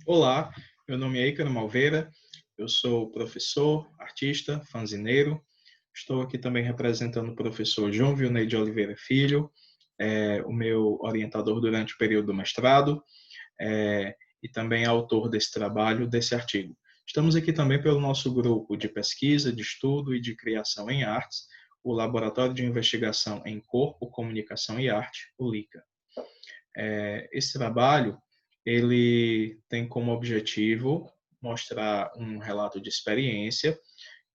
Olá, meu nome é Ícaro Malveira, eu sou professor, artista, fanzineiro. Estou aqui também representando o professor João Vilney de Oliveira Filho, o meu orientador durante o período do mestrado, e também autor desse trabalho, desse artigo. Estamos aqui também pelo nosso grupo de pesquisa, de estudo e de criação em artes, o Laboratório de Investigação em Corpo, Comunicação e Arte, o LICA. Esse trabalho ele tem como objetivo mostrar um relato de experiência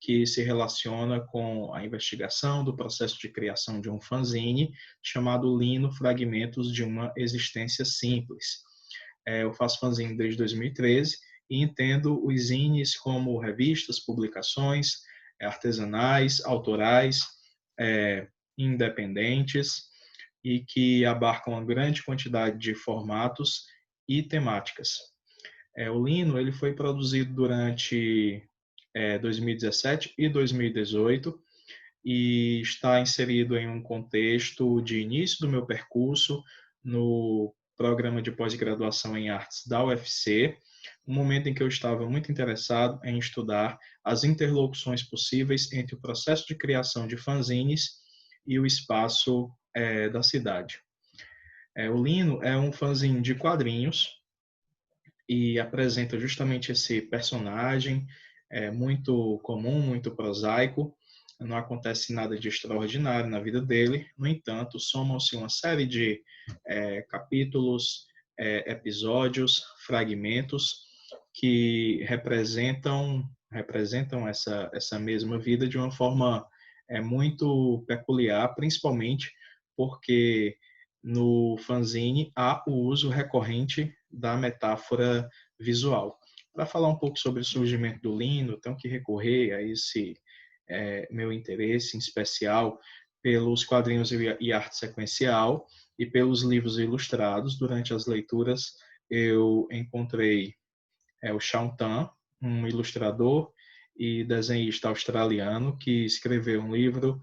que se relaciona com a investigação do processo de criação de um fanzine chamado Lino Fragmentos de uma Existência Simples. Eu faço fanzine desde 2013 e entendo os zines como revistas, publicações artesanais, autorais, independentes, e que abarcam uma grande quantidade de formatos e temáticas. O Lino ele foi produzido durante 2017 e 2018 e está inserido em um contexto de início do meu percurso no programa de pós-graduação em artes da UFC, um momento em que eu estava muito interessado em estudar as interlocuções possíveis entre o processo de criação de fanzines e o espaço da cidade. O Lino é um fanzine de quadrinhos e apresenta justamente esse personagem muito comum, muito prosaico. Não acontece nada de extraordinário na vida dele. No entanto, somam-se uma série de capítulos, episódios, fragmentos que representam essa mesma vida de uma forma muito peculiar, principalmente porque no fanzine há o uso recorrente da metáfora visual. Para falar um pouco sobre o surgimento do Lino, tenho que recorrer a esse meu interesse em especial pelos quadrinhos e arte sequencial e pelos livros ilustrados. Durante as leituras, eu encontrei o Shaun Tan, um ilustrador e desenhista australiano que escreveu um livro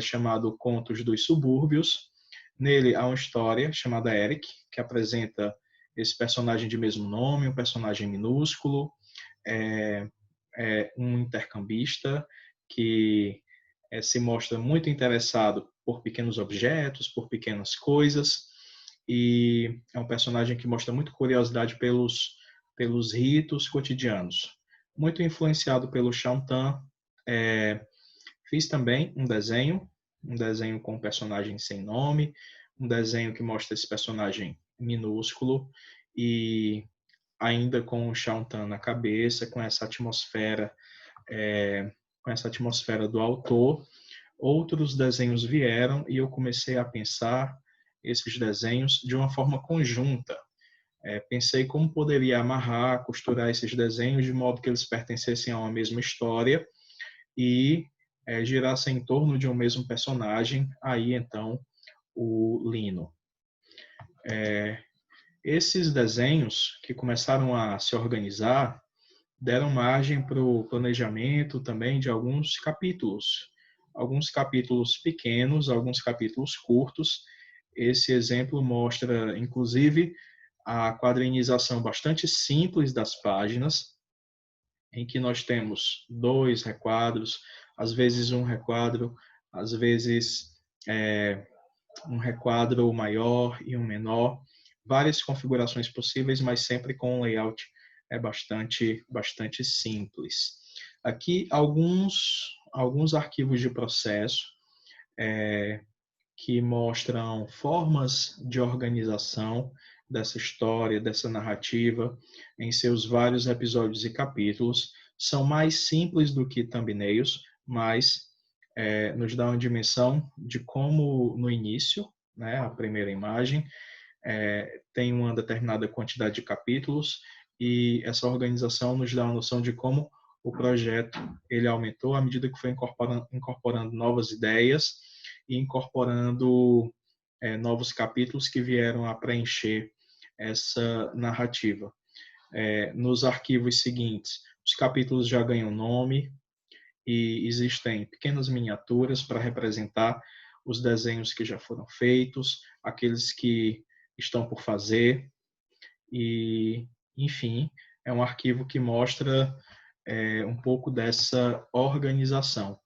chamado Contos dos Subúrbios. Nele há uma história chamada Eric, que apresenta esse personagem de mesmo nome, um personagem minúsculo, um intercambista que se mostra muito interessado por pequenos objetos, por pequenas coisas, e é um personagem que mostra muita curiosidade pelos ritos cotidianos. Muito influenciado pelo Shaun Tan, fiz também um desenho com um personagem sem nome, um desenho que mostra esse personagem minúsculo e ainda com o Shaun Tan na cabeça, com essa atmosfera do autor. Outros desenhos vieram e eu comecei a pensar esses desenhos de uma forma conjunta. Pensei como poderia amarrar, costurar esses desenhos de modo que eles pertencessem a uma mesma história e girassem em torno de um mesmo personagem, aí então o Lino. Esses desenhos que começaram a se organizar deram margem para o planejamento também de alguns capítulos pequenos, alguns capítulos curtos. Esse exemplo mostra, inclusive, a quadrinização bastante simples das páginas, em que nós temos 2 requadros, às vezes um requadro, às vezes um requadro maior e um menor, várias configurações possíveis, mas sempre com um layout bastante simples. Aqui alguns arquivos de processo que mostram formas de organização dessa história, dessa narrativa, em seus vários episódios e capítulos. São mais simples do que thumbnails, mas nos dá uma dimensão de como no início, né, a primeira imagem, tem uma determinada quantidade de capítulos e essa organização nos dá uma noção de como o projeto ele aumentou à medida que foi incorporando novas ideias e incorporando novos capítulos que vieram a preencher essa narrativa. Nos arquivos seguintes, os capítulos já ganham nome e existem pequenas miniaturas para representar os desenhos que já foram feitos, aqueles que estão por fazer, e Enfim, é um arquivo que mostra um pouco dessa organização.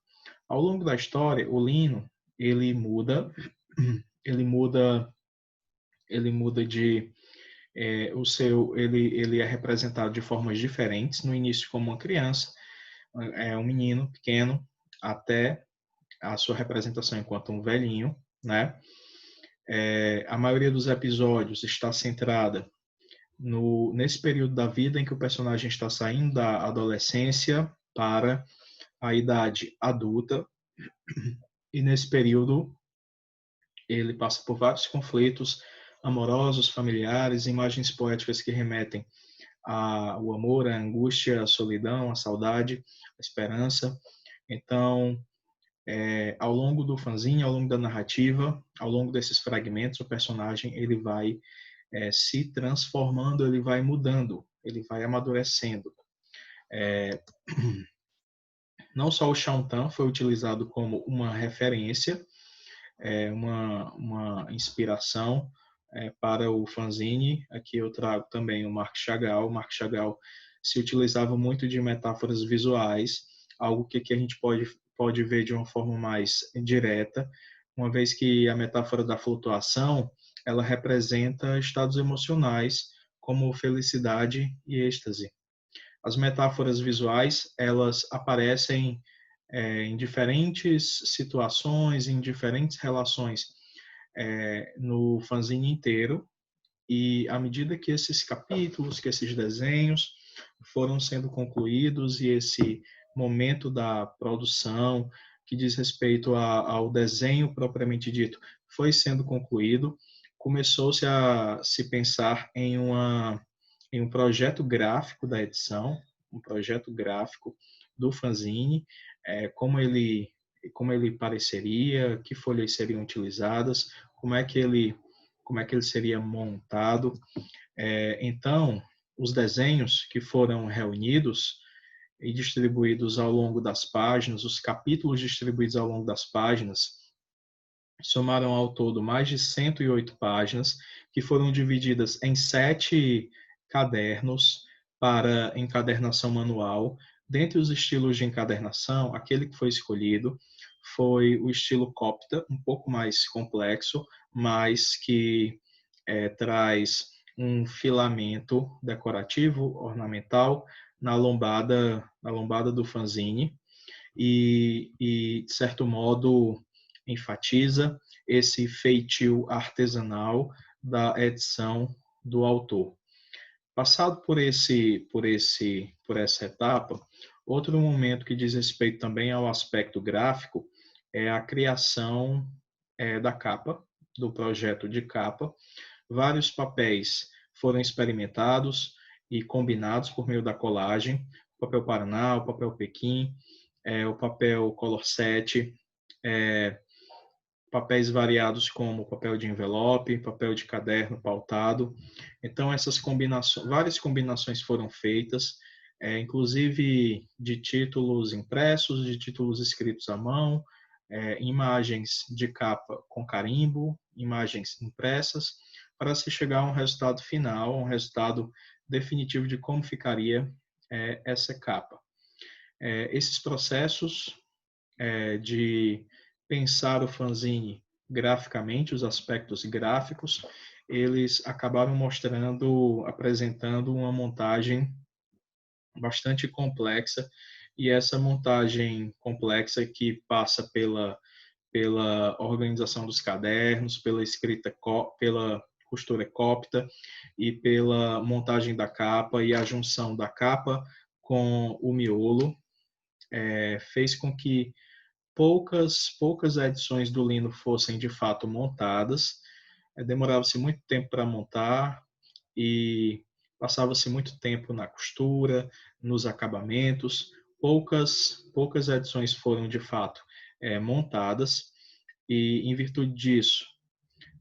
Ao longo da história, o Lino ele muda, ele muda, ele muda de ele é representado de formas diferentes. No início como uma criança, um menino pequeno, até a sua representação enquanto um velhinho, né? A maioria dos episódios está centrada nesse período da vida em que o personagem está saindo da adolescência para a idade adulta, e nesse período ele passa por vários conflitos amorosos, familiares, imagens poéticas que remetem ao amor, à angústia, à solidão, à saudade, à esperança. Então, ao longo do fanzine, ao longo da narrativa, ao longo desses fragmentos, o personagem ele vai se transformando, ele vai mudando, ele vai amadurecendo. Não só o Shantan foi utilizado como uma referência, uma inspiração para o fanzine. Aqui eu trago também o Marc Chagall. O Marc Chagall se utilizava muito de metáforas visuais, algo que a gente pode ver de uma forma mais direta, uma vez que a metáfora da flutuação ela representa estados emocionais como felicidade e êxtase. As metáforas visuais elas aparecem em diferentes situações, em diferentes relações no fanzine inteiro, e à medida que esses capítulos, que esses desenhos foram sendo concluídos e esse momento da produção que diz respeito ao desenho propriamente dito foi sendo concluído, começou-se a se pensar em um projeto gráfico da edição, um projeto gráfico do fanzine, como ele pareceria, que folhas seriam utilizadas, como é que ele seria montado. Então, os desenhos que foram reunidos e distribuídos ao longo das páginas, os capítulos distribuídos ao longo das páginas, somaram ao todo mais de 108 páginas, que foram divididas em 7 cadernos para encadernação manual. Dentre os estilos de encadernação, aquele que foi escolhido foi o estilo Copta, um pouco mais complexo, mas que traz um filamento decorativo, ornamental, na lombada do fanzine de certo modo, enfatiza esse feitio artesanal da edição do autor. Passado por essa etapa, outro momento que diz respeito também ao aspecto gráfico é a criação da capa, do projeto de capa. Vários papéis foram experimentados e combinados por meio da colagem, o papel Paraná, o papel Pequim, o papel Color 7, papéis variados como papel de envelope, papel de caderno pautado. Então, essas combinações, várias combinações foram feitas, inclusive de títulos impressos, de títulos escritos à mão, imagens de capa com carimbo, imagens impressas, para se chegar a um resultado final, a um resultado definitivo de como ficaria essa capa. Esses processos de pensar o fanzine graficamente, os aspectos gráficos, eles acabaram apresentando uma montagem bastante complexa, e essa montagem complexa que passa pela organização dos cadernos, pela costura cópita e pela montagem da capa e a junção da capa com o miolo, fez com que poucas edições do Lino fossem de fato montadas. Demorava-se muito tempo para montar e passava-se muito tempo na costura, nos acabamentos. Poucas edições foram de fato montadas, e em virtude disso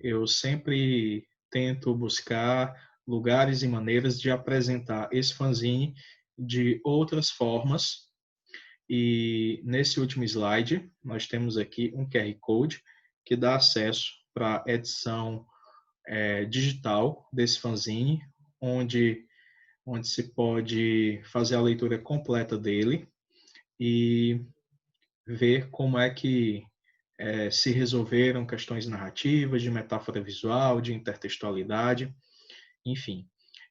eu sempre tento buscar lugares e maneiras de apresentar esse fanzine de outras formas. E nesse último slide, nós temos aqui um QR Code que dá acesso para a edição digital desse fanzine, onde onde se pode fazer a leitura completa dele e ver como é que se resolveram questões narrativas, de metáfora visual, de intertextualidade, enfim.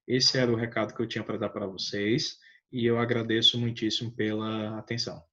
Esse era o recado que eu tinha para dar para vocês e eu agradeço muitíssimo pela atenção.